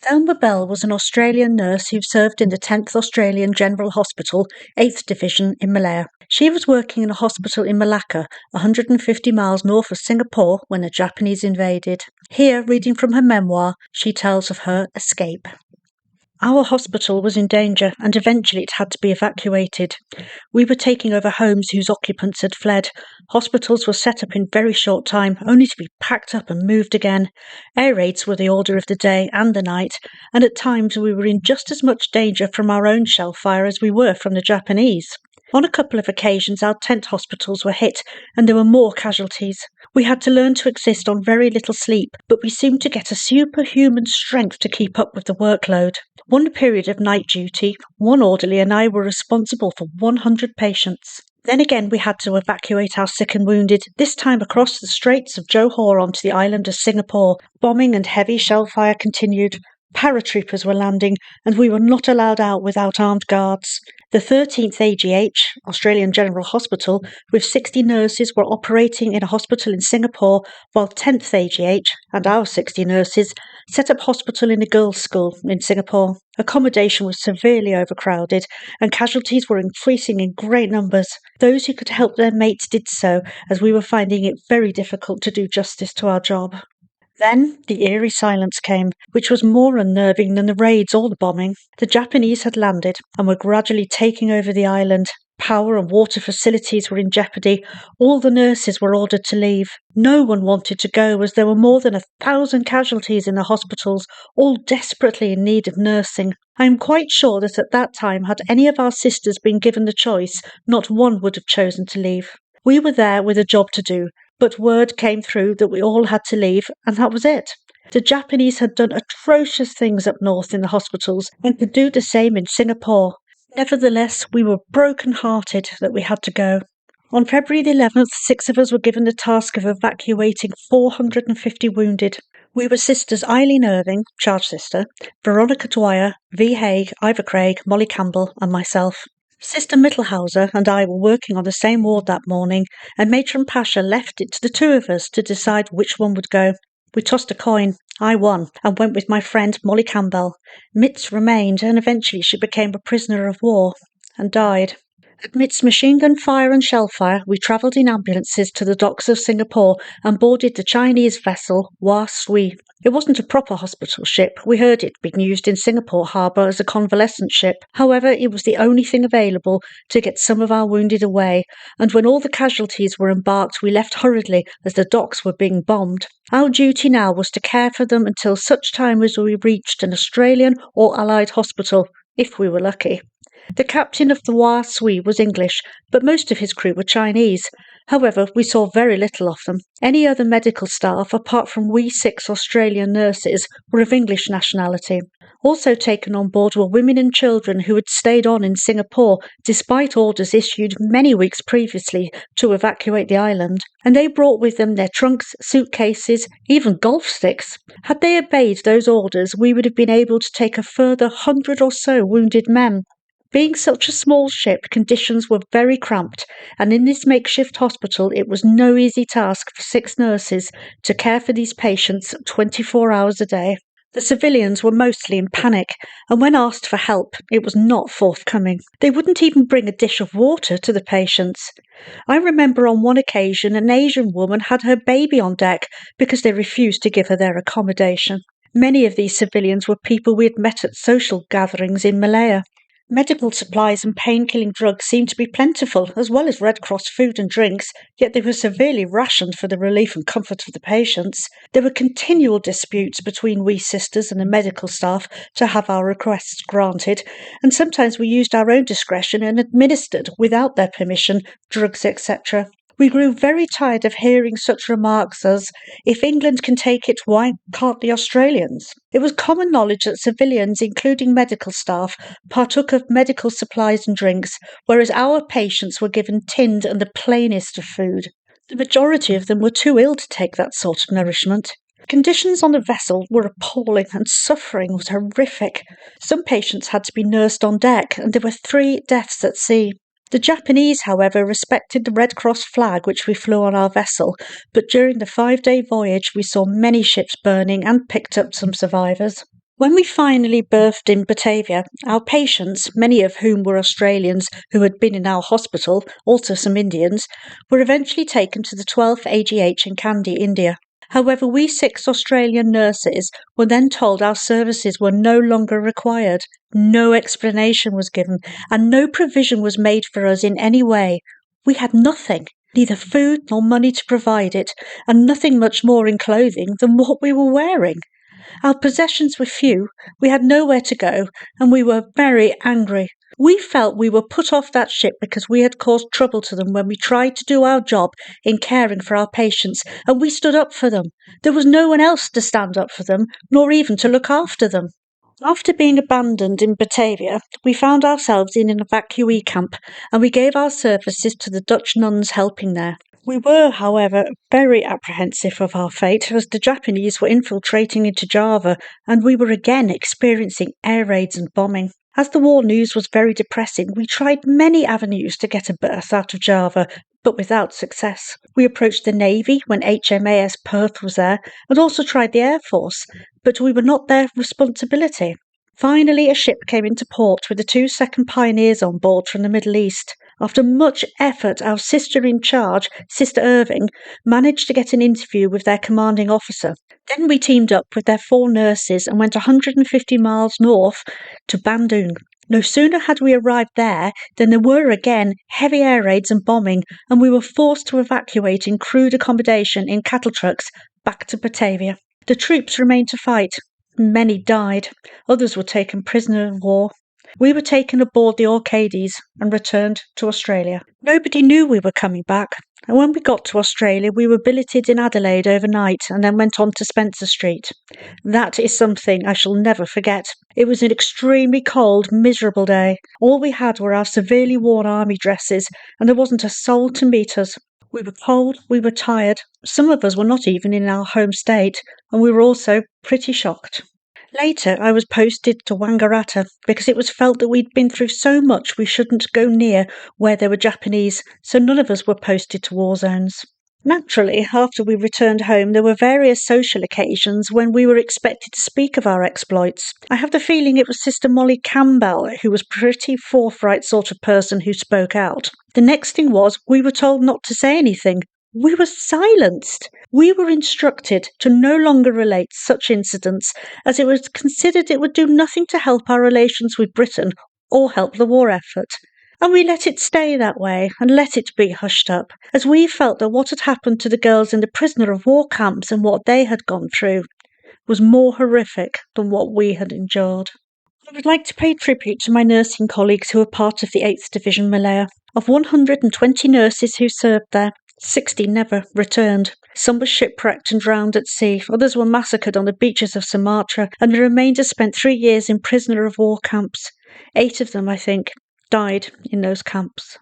Thelma Bell was an Australian nurse who served in the 10th Australian General Hospital, 8th Division in Malaya. She was working in a hospital in Malacca, 150 miles north of Singapore, when the Japanese invaded. Here, reading from her memoir, she tells of her escape. Our hospital was in danger and eventually it had to be evacuated. We were taking over homes whose occupants had fled. Hospitals were set up in very short time, only to be packed up and moved again. Air raids were the order of the day and the night, and at times we were in just as much danger from our own shellfire as we were from the Japanese. On a couple of occasions our tent hospitals were hit and there were more casualties. We had to learn to exist on very little sleep, but we seemed to get a superhuman strength to keep up with the workload. One period of night duty, one orderly and I were responsible for 100 patients. Then again we had to evacuate our sick and wounded, this time across the Straits of Johor onto the island of Singapore. Bombing and heavy shellfire continued. Paratroopers were landing, and we were not allowed out without armed guards. The 13th AGH, Australian General Hospital, with 60 nurses were operating in a hospital in Singapore, while 10th AGH and our 60 nurses set up hospital in a girls' school in Singapore. Accommodation was severely overcrowded, and casualties were increasing in great numbers. Those who could help their mates did so, as we were finding it very difficult to do justice to our job. Then the eerie silence came, which was more unnerving than the raids or the bombing. The Japanese had landed and were gradually taking over the island. Power and water facilities were in jeopardy. All the nurses were ordered to leave. No one wanted to go, as there were more than 1,000 casualties in the hospitals, all desperately in need of nursing. I am quite sure that at that time, had any of our sisters been given the choice, not one would have chosen to leave. We were there with a job to do, but word came through that we all had to leave, and that was it. The Japanese had done atrocious things up north in the hospitals and could do the same in Singapore. Nevertheless, we were broken-hearted that we had to go. On February the 11th, 6 of us were given the task of evacuating 450 wounded. We were sisters Eileen Irving, charge sister, Veronica Dwyer, V. Haig, Ivor Craig, Molly Campbell, and myself. Sister Mittelhauser and I were working on the same ward that morning, and Matron Pasha left it to the two of us to decide which one would go. We tossed a coin. I won, and went with my friend Molly Campbell. Mitz remained, and eventually she became a prisoner of war, and died. Amidst machine gun fire and shellfire, we travelled in ambulances to the docks of Singapore and boarded the Chinese vessel Wah Sui. It wasn't a proper hospital ship. We heard it being used in Singapore harbour as a convalescent ship. However, it was the only thing available to get some of our wounded away, and when all the casualties were embarked, we left hurriedly as the docks were being bombed. Our duty now was to care for them until such time as we reached an Australian or Allied hospital, if we were lucky. The captain of the Wah Sui was English, but most of his crew were Chinese. However, we saw very little of them. Any other medical staff, apart from we 6 Australian nurses, were of English nationality. Also taken on board were women and children who had stayed on in Singapore, despite orders issued many weeks previously to evacuate the island. And they brought with them their trunks, suitcases, even golf sticks. Had they obeyed those orders, we would have been able to take a further 100 or so wounded men. Being such a small ship, conditions were very cramped, and in this makeshift hospital it was no easy task for 6 nurses to care for these patients 24 hours a day. The civilians were mostly in panic, and when asked for help, it was not forthcoming. They wouldn't even bring a dish of water to the patients. I remember on one occasion an Asian woman had her baby on deck because they refused to give her their accommodation. Many of these civilians were people we had met at social gatherings in Malaya. Medical supplies and pain-killing drugs seemed to be plentiful, as well as Red Cross food and drinks, yet they were severely rationed for the relief and comfort of the patients. There were continual disputes between we sisters and the medical staff to have our requests granted, and sometimes we used our own discretion and administered, without their permission, drugs, etc. We grew very tired of hearing such remarks as, "If England can take it, why can't the Australians?" It was common knowledge that civilians, including medical staff, partook of medical supplies and drinks, whereas our patients were given tinned and the plainest of food. The majority of them were too ill to take that sort of nourishment. Conditions on the vessel were appalling and suffering was horrific. Some patients had to be nursed on deck, and there were 3 deaths at sea. The Japanese, however, respected the Red Cross flag which we flew on our vessel, but during the 5-day voyage we saw many ships burning and picked up some survivors. When we finally birthed in Batavia, our patients, many of whom were Australians who had been in our hospital, also some Indians, were eventually taken to the 12th AGH in Kandy, India. However, we 6 Australian nurses were then told our services were no longer required. No explanation was given, and no provision was made for us in any way. We had nothing, neither food nor money to provide it, and nothing much more in clothing than what we were wearing. Our possessions were few, we had nowhere to go, and we were very angry. We felt we were put off that ship because we had caused trouble to them when we tried to do our job in caring for our patients, and we stood up for them. There was no one else to stand up for them, nor even to look after them. After being abandoned in Batavia, we found ourselves in an evacuee camp, and we gave our services to the Dutch nuns helping there. We were, however, very apprehensive of our fate as the Japanese were infiltrating into Java, and we were again experiencing air raids and bombing. As the war news was very depressing, we tried many avenues to get a berth out of Java, but without success. We approached the Navy when HMAS Perth was there, and also tried the Air Force, but we were not their responsibility. Finally, a ship came into port with the 2 second pioneers on board from the Middle East. After much effort, our sister in charge, Sister Irving, managed to get an interview with their commanding officer. Then we teamed up with their 4 nurses and went 150 miles north to Bandung. No sooner had we arrived there than there were again heavy air raids and bombing, and we were forced to evacuate in crude accommodation in cattle trucks back to Batavia. The troops remained to fight. Many died. Others were taken prisoner of war. We were taken aboard the Orcades and returned to Australia. Nobody knew we were coming back, and when we got to Australia, we were billeted in Adelaide overnight and then went on to Spencer Street. That is something I shall never forget. It was an extremely cold, miserable day. All we had were our severely worn army dresses, and there wasn't a soul to meet us. We were cold, we were tired. Some of us were not even in our home state, and we were also pretty shocked. Later, I was posted to Wangaratta because it was felt that we'd been through so much we shouldn't go near where there were Japanese, so none of us were posted to war zones. Naturally, after we returned home, there were various social occasions when we were expected to speak of our exploits. I have the feeling it was Sister Molly Campbell who was a pretty forthright sort of person who spoke out. The next thing was we were told not to say anything. We were silenced. We were instructed to no longer relate such incidents as it was considered it would do nothing to help our relations with Britain or help the war effort. And we let it stay that way and let it be hushed up, as we felt that what had happened to the girls in the prisoner of war camps and what they had gone through was more horrific than what we had endured. I would like to pay tribute to my nursing colleagues who were part of the 8th Division Malaya. Of 120 nurses who served there, 60 never returned. Some were shipwrecked and drowned at sea, others were massacred on the beaches of Sumatra, and the remainder spent 3 years in prisoner of war camps. 8 of them, I think, died in those camps.